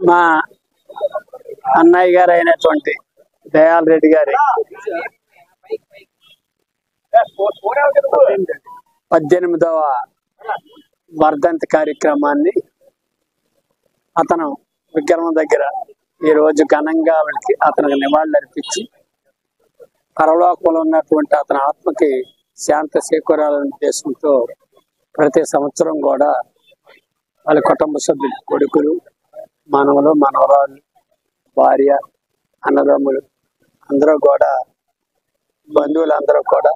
మా అన్నయ్య గారు అయినటువంటి దయాల్ రెడ్డి గారి 18వ వర్ధంతి కార్యక్రమాన్ని అతను విగ్రహం దగ్గర ఈ రోజు ఘనంగా అతనికి నివాళులు అర్పించి పరలోకంలో ఉన్నటువంటి అతని ఆత్మకి శాంతి చేకూరాలనే ఉద్దేశంతో ప్రతి సంవత్సరం కూడా వాళ్ళ కుటుంబ సభ్యులు, కొడుకులు, మనవలు, మనవరాలు, భార్య, అన్నదమ్ములు అందరూ కూడా, బంధువులు అందరూ కూడా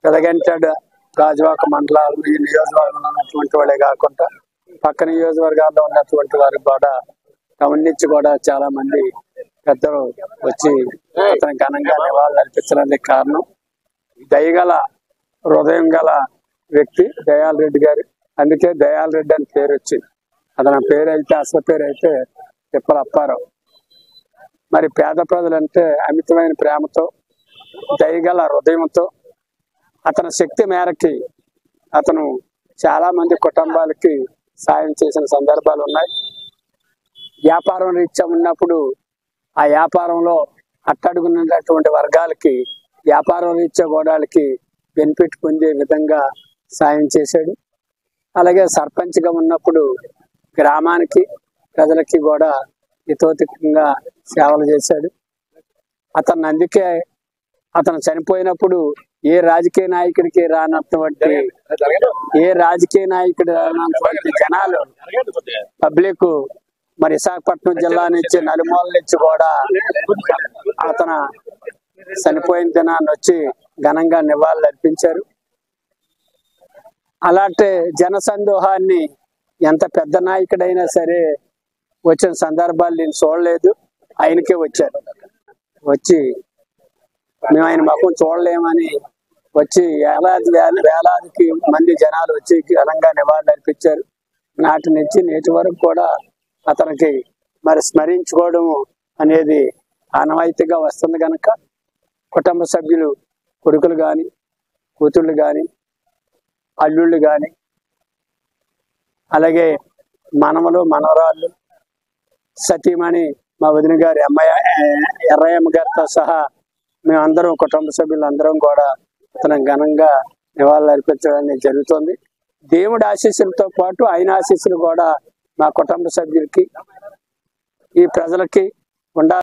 పెదగంటాడు గాజువాక మండలాలు ఈ నియోజకవర్గంలో ఉన్నటువంటి వాళ్ళే కాకుండా పక్క నియోజకవర్గాల్లో ఉన్నటువంటి వారికి కూడా టౌన్ నుంచి కూడా చాలా మంది పెద్దలు వచ్చి అతను ఘనంగా నివాళులు అర్పించడానికి కారణం దయగల హృదయం గల వ్యక్తి దయాల్ రెడ్డి గారు. అందుకే దయాల్ రెడ్డి అని పేరు వచ్చింది. అతని పేరు అయితే అసలు పేరు అయితే తిప్పల అప్పారావు. మరి పేద ప్రజలంటే అమితమైన ప్రేమతో, దయగల హృదయంతో అతని శక్తి మేరకి అతను చాలా మంది కుటుంబాలకి సాయం చేసిన సందర్భాలు ఉన్నాయి. వ్యాపారం రీత్యా ఉన్నప్పుడు ఆ వ్యాపారంలో అట్టడుగున్నటువంటి వర్గాలకి వ్యాపారం రీత్యా గోడాలకి బెనిఫిట్ పొందే విధంగా సాయం చేశాడు. అలాగే సర్పంచ్గా ఉన్నప్పుడు గ్రామానికి ప్రజలకి కూడా హితోధికంగా సేవలు చేశాడు. అందుకే అతను చనిపోయినప్పుడు ఏ రాజకీయ నాయకుడికి రానటువంటి జనాలు, పబ్లిక్, మరి విశాఖపట్నం జిల్లా నుంచి నలుమూల నుంచి కూడా అతను చనిపోయిన దినాన్ని వచ్చి ఘనంగా నివాళులు అర్పించారు. అలాంటి జన సందోహాన్ని ఎంత పెద్ద నాయకుడైనా సరే వచ్చిన సందర్భాలు నేను చూడలేదు. ఆయనకే వచ్చారు. వచ్చి మేము ఆయన ముఖం చూడలేమని వచ్చి వేలాదికి మంది జనాలు వచ్చి ఘనంగా నివాళులు అర్పించారు. నాటి నుంచి నేటి వరకు కూడా అతనికి మరి స్మరించుకోవడం అనేది ఆనవాయితీగా వస్తుంది కనుక కుటుంబ సభ్యులు, కొడుకులు కానీ, కూతుళ్ళు కానీ, అల్లుళ్ళు కానీ, అలాగే మనవలు, మనవరాళ్ళు, సతీమణి మా వదిన గారి అమ్మాయి ఎర్రయ్యమ్మ గారితో సహా మేమందరం కుటుంబ సభ్యులు అందరం కూడా అతను ఘనంగా నివాళులు అర్పించడం జరుగుతుంది. దేవుడి ఆశీస్సులతో పాటు ఆయన ఆశీస్సులు కూడా మా కుటుంబ సభ్యులకి, ఈ ప్రజలకి ఉండాలి.